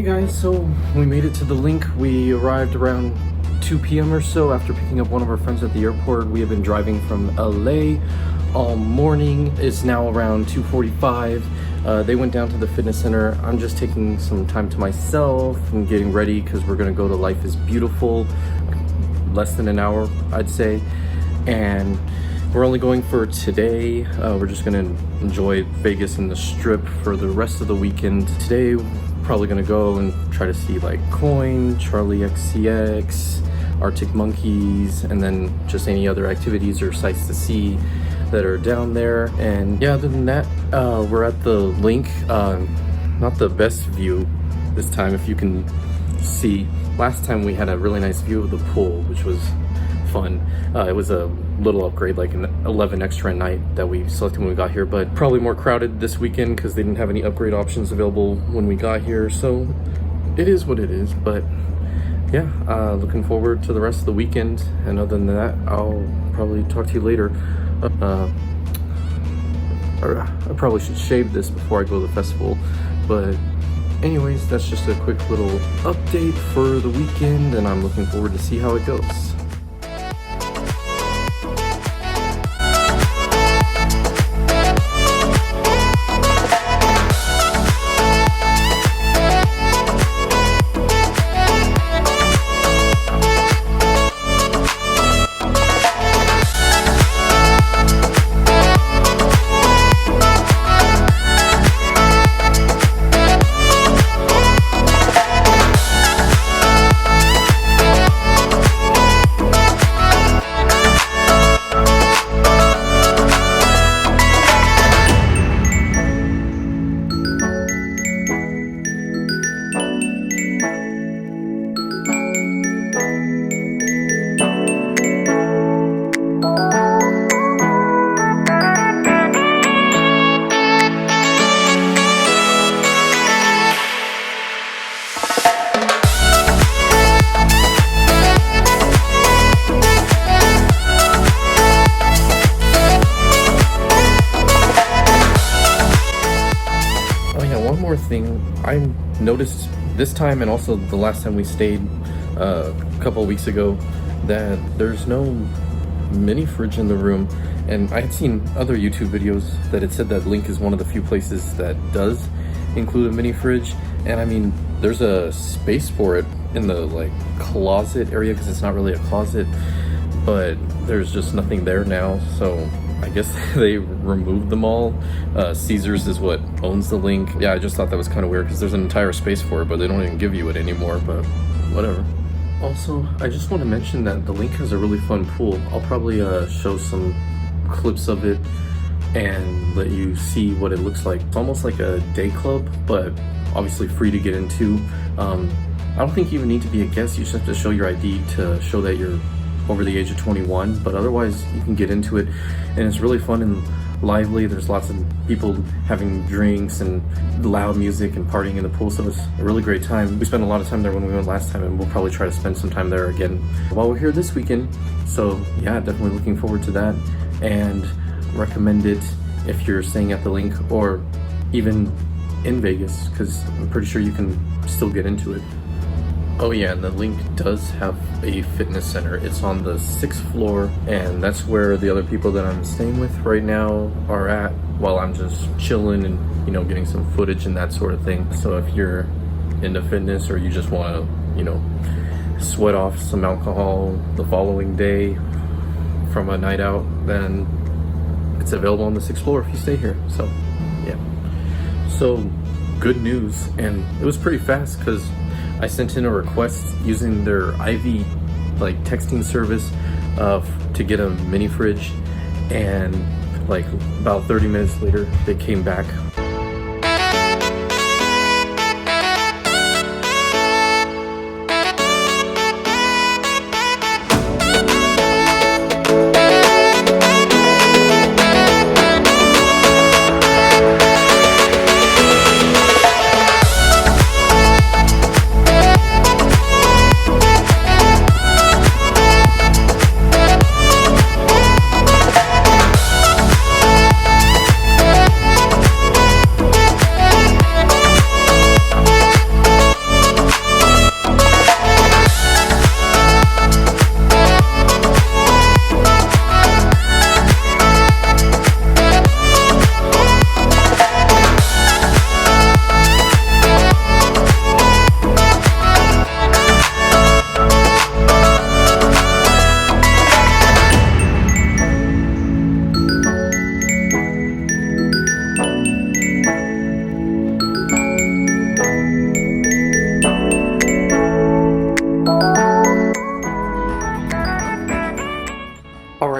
Hey guys, so we made it to the link. We arrived around 2 p.m. or so after picking up one of our friends at the airport. We have been driving from LA all morning. It's now around 2:45. They went down to the fitness center. I'm just taking some time to myself and getting ready because we're gonna go to Life is Beautiful. Less than an hour, I'd say. And we're only going for today. We're just gonna enjoy Vegas and the Strip for the rest of the weekend. Today, probably gonna go and try to see like Coin, Charlie XCX, Arctic Monkeys, and then just any other activities or sights to see that are down there. And yeah, other than that, we're at the link. Not the best view this time, if you can see. Last time we had a really nice view of the pool, which was fun. It was a little upgrade, like an 11 extra a night that we selected when we got here, but probably more crowded this weekend because they didn't have any upgrade options available when we got here. So it is what it is, but yeah, looking forward to the rest of the weekend. And other than that, I'll probably talk to you later. I probably should shave this before I go to the festival, but anyways, that's just a quick little update for the weekend, and I'm looking forward to see how it goes. Thing I noticed this time, and also the last time we stayed a couple of weeks ago, that there's no mini fridge in the room. And I had seen other YouTube videos that it said that Link is one of the few places that does include a mini fridge, and I mean there's a space for it in the like closet area, because it's not really a closet, but there's just nothing there now. So I guess they removed them all. Caesars is what owns the Link. Yeah, I just thought that was kind of weird because there's an entire space for it, but they don't even give you it anymore, but whatever. Also, I just want to mention that the Link has a really fun pool. I'll probably show some clips of it and let you see what it looks like. It's almost like a day club, but obviously free to get into. I don't think you even need to be a guest. You just have to show your ID to show that you're over the age of 21, but otherwise you can get into it, and it's really fun and lively. There's lots of people having drinks and loud music and partying in the pool, so it's a really great time. We spent a lot of time there when we went last time, and we'll probably try to spend some time there again while we're here this weekend. So yeah, definitely looking forward to that, and recommend it if you're staying at the Link or even in Vegas, because I'm pretty sure you can still get into it. Oh yeah, and the Link does have a fitness center. It's on the 6th floor, and that's where the other people that I'm staying with right now are at, while I'm just chilling and, you know, getting some footage and that sort of thing. So if you're into fitness, or you just want to, you know, sweat off some alcohol the following day from a night out, then it's available on the 6th floor if you stay here. So yeah, so good news. And it was pretty fast because I sent in a request using their Ivy like texting service to get a mini fridge, and like about 30 minutes later they came back.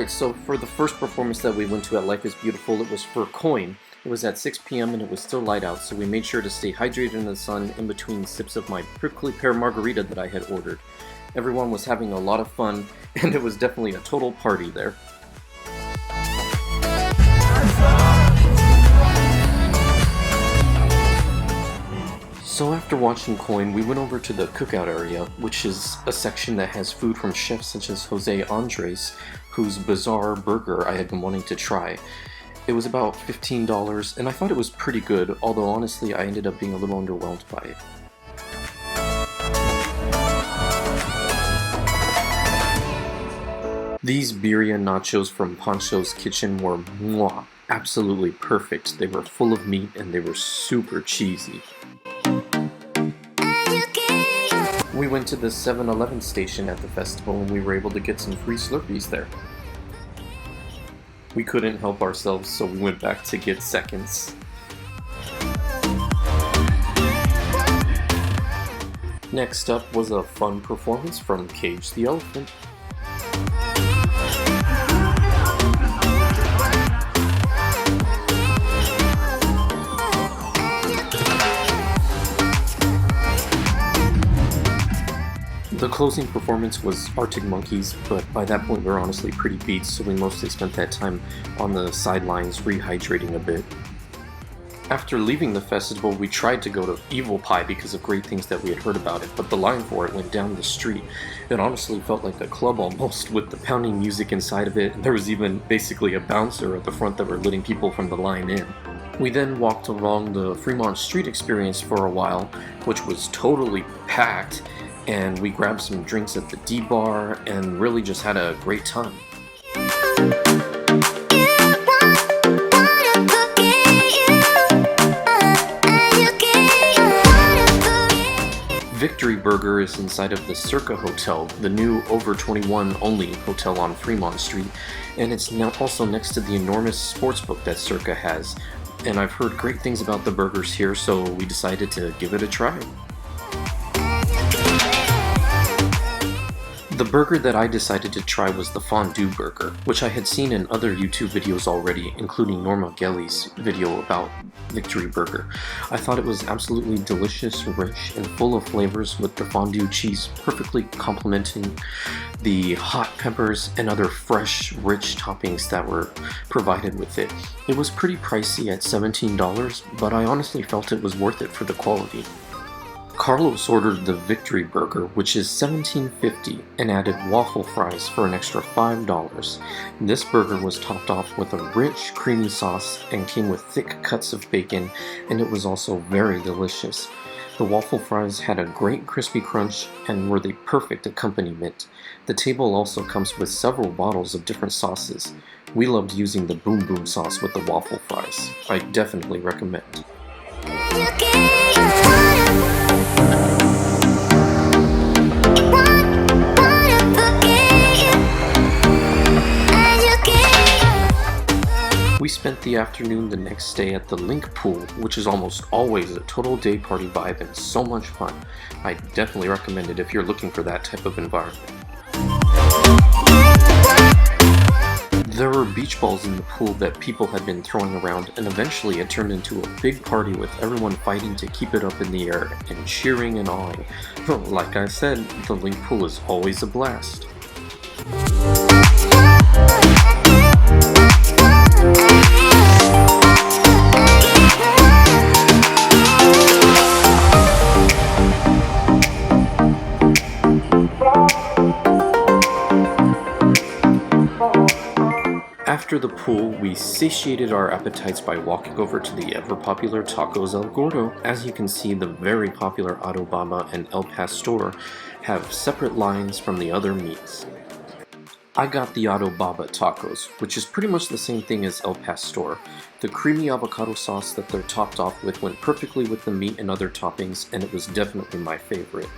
Alright, so for the first performance that we went to at Life is Beautiful, it was for Coin. It was at 6 p.m. and it was still light out, so we made sure to stay hydrated in the sun in between sips of my prickly pear margarita that I had ordered. Everyone was having a lot of fun, and it was definitely a total party there. So after watching Coin, we went over to the cookout area, which is a section that has food from chefs such as Jose Andres, whose bizarre burger I had been wanting to try. It was about $15, and I thought it was pretty good, although honestly I ended up being a little underwhelmed by it. These birria nachos from Pancho's Kitchen were mwah, absolutely perfect. They were full of meat and they were super cheesy. We went to the 7-Eleven station at the festival and we were able to get some free Slurpees there. We couldn't help ourselves, so we went back to get seconds. Next up was a fun performance from Cage the Elephant. The closing performance was Arctic Monkeys, but by that point we were honestly pretty beat, so we mostly spent that time on the sidelines rehydrating a bit. After leaving the festival, we tried to go to Evil Pie because of great things that we had heard about it, but the line for it went down the street. It honestly felt like a club almost, with the pounding music inside of it, and there was even basically a bouncer at the front that were letting people from the line in. We then walked along the Fremont Street Experience for a while, which was totally packed, and we grabbed some drinks at the D-Bar and really just had a great time. Victory Burger is inside of the Circa Hotel, the new over 21 only hotel on Fremont Street, and it's now also next to the enormous sportsbook that Circa has. And I've heard great things about the burgers here, so we decided to give it a try. The burger that I decided to try was the fondue burger, which I had seen in other YouTube videos already, including Norma Gelly's video about Victory Burger. I thought it was absolutely delicious, rich, and full of flavors, with the fondue cheese perfectly complementing the hot peppers and other fresh, rich toppings that were provided with it. It was pretty pricey at $17, but I honestly felt it was worth it for the quality. Carlos ordered the Victory Burger, which is $17.50, and added waffle fries for an extra $5. This burger was topped off with a rich, creamy sauce and came with thick cuts of bacon, and it was also very delicious. The waffle fries had a great crispy crunch and were the perfect accompaniment. The table also comes with several bottles of different sauces. We loved using the Boom Boom sauce with the waffle fries. I definitely recommend. We spent the afternoon the next day at the Link Pool, which is almost always a total day party vibe and so much fun. I definitely recommend it if you're looking for that type of environment. There were beach balls in the pool that people had been throwing around, and eventually it turned into a big party with everyone fighting to keep it up in the air and cheering and awing. Like I said, the Link Pool is always a blast. After the pool, we satiated our appetites by walking over to the ever-popular Tacos El Gordo. As you can see, the very popular Adobaba and El Pastor have separate lines from the other meats. I got the Adobaba tacos, which is pretty much the same thing as El Pastor. The creamy avocado sauce that they're topped off with went perfectly with the meat and other toppings, and it was definitely my favorite.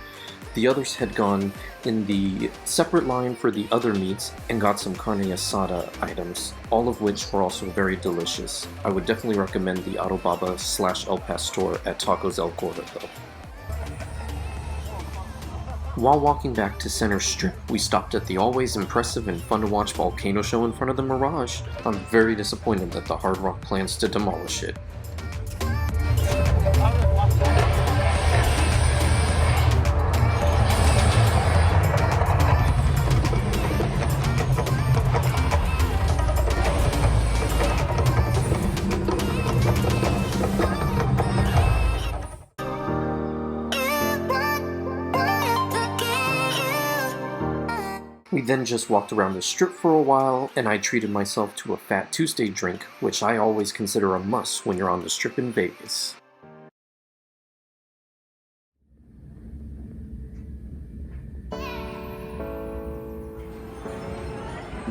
The others had gone in the separate line for the other meats and got some carne asada items, all of which were also very delicious. I would definitely recommend the Adobaba / El Pastor at Tacos El Gordo though. While walking back to Center Strip, we stopped at the always impressive and fun to watch volcano show in front of the Mirage. I'm very disappointed that the Hard Rock plans to demolish it. We then just walked around the strip for a while, and I treated myself to a Fat Tuesday drink, which I always consider a must when you're on the strip in Vegas.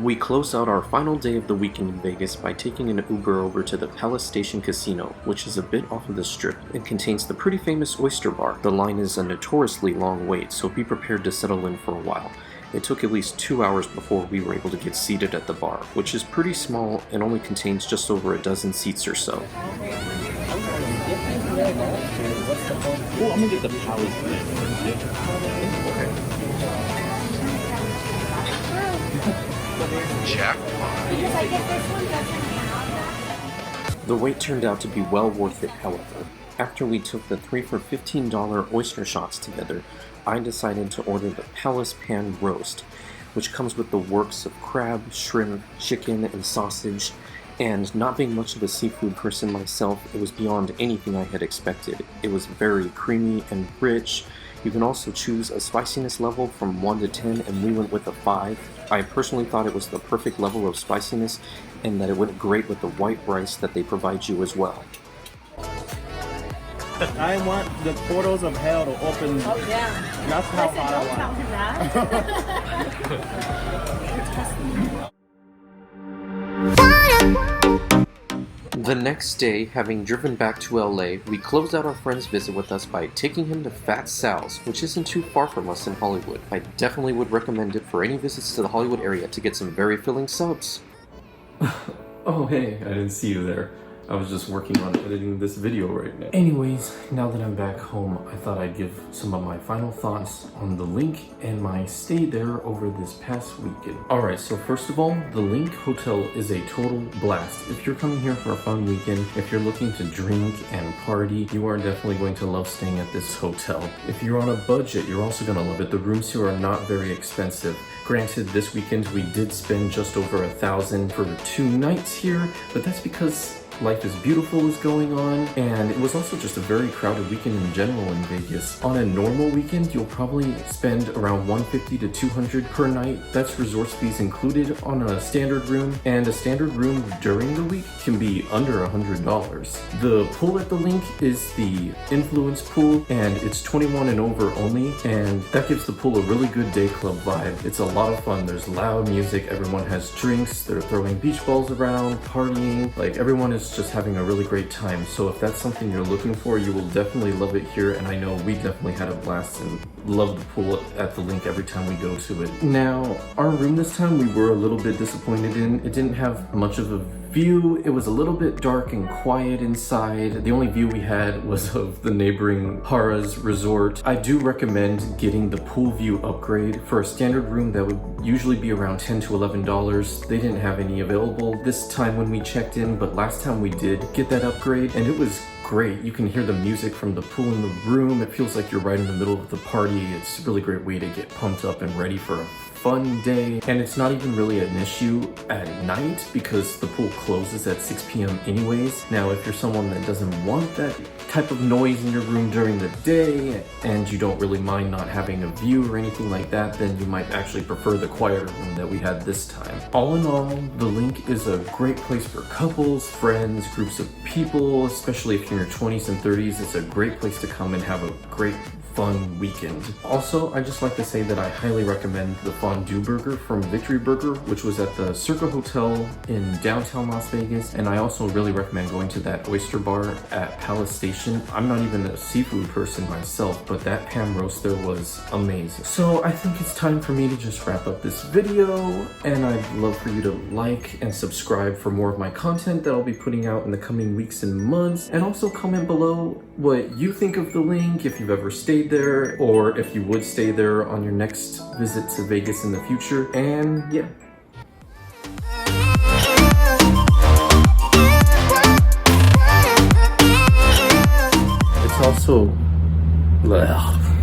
We close out our final day of the weekend in Vegas by taking an Uber over to the Palace Station Casino, which is a bit off of the strip and contains the pretty famous Oyster Bar. The line is a notoriously long wait, so be prepared to settle in for a while. It took at least 2 hours before we were able to get seated at the bar, which is pretty small and only contains just over a dozen seats or so. Oh, I'm gonna get the Palace The wait turned out to be well worth it, however. After we took the 3 for $15 oyster shots together, I decided to order the Palace Pan Roast, which comes with the works of crab, shrimp, chicken, and sausage, and not being much of a seafood person myself, it was beyond anything I had expected. It was very creamy and rich. You can also choose a spiciness level from 1 to 10, and we went with a 5. I personally thought it was the perfect level of spiciness, and that it went great with the white rice that they provide you as well. I want the portals of hell to open. Oh yeah. That's how hot I Don't want. tell him that. The next day, having driven back to LA, we closed out our friend's visit with us by taking him to Fat Sal's, which isn't too far from us in Hollywood. I definitely would recommend it for any visits to the Hollywood area to get some very filling subs. Oh hey, I didn't see you there. I was just working on editing this video right now. Anyways, now that I'm back home, I thought I'd give some of my final thoughts on the Link and my stay there over this past weekend. Alright, so first of all, the Link Hotel is a total blast. If you're coming here for a fun weekend, if you're looking to drink and party, you are definitely going to love staying at this hotel. If you're on a budget, you're also going to love it. The rooms here are not very expensive. Granted, this weekend we did spend just over $1,000 for 2 nights here, but that's because Life is Beautiful is going on, and it was also just a very crowded weekend in general in Vegas. On a normal weekend, you'll probably spend around $150 to $200 per night. That's resorts fees included on a standard room, and a standard room during the week can be under $100. The pool at the Link is the Influence pool, and it's 21 and over only, and that gives the pool a really good day club vibe. It's a lot of fun. There's loud music, everyone has drinks, they're throwing beach balls around, partying, like everyone is just having a really great time. So if that's something you're looking for, you will definitely love it here, and I know we definitely had a blast and love the pool at the Link every time we go to it. Now, our room this time we were a little bit disappointed in. It didn't have much of a view. It was a little bit dark and quiet inside. The only view we had was of the neighboring Harrah's Resort. I do recommend getting the pool view upgrade. For a standard room that would usually be around $10 to $11. They didn't have any available this time when we checked in, but last time we did get that upgrade, and it was great. You can hear the music from the pool in the room. It feels like you're right in the middle of the party. It's a really great way to get pumped up and ready for a fun day, and it's not even really an issue at night because the pool closes at 6 p.m. anyways. Now, if you're someone that doesn't want that type of noise in your room during the day and you don't really mind not having a view or anything like that, then you might actually prefer the quieter room that we had this time. All in all, the Link is a great place for couples, friends, groups of people, especially if you're in your 20s and 30s. It's a great place to come and have a great fun weekend. Also, I just like to say that I highly recommend the fondue burger from Victory Burger, which was at the Circa Hotel in downtown Las Vegas, and I also really recommend going to that oyster bar at Palace Station. I'm not even a seafood person myself, but that ham roast there was amazing. So I think it's time for me to just wrap up this video, and I'd love for you to like and subscribe for more of my content that I'll be putting out in the coming weeks and months, and also comment below what you think of the Link, if you've ever stayed stayed there or if you would stay there on your next visit to Vegas in the future. And yeah. It's also... Ugh.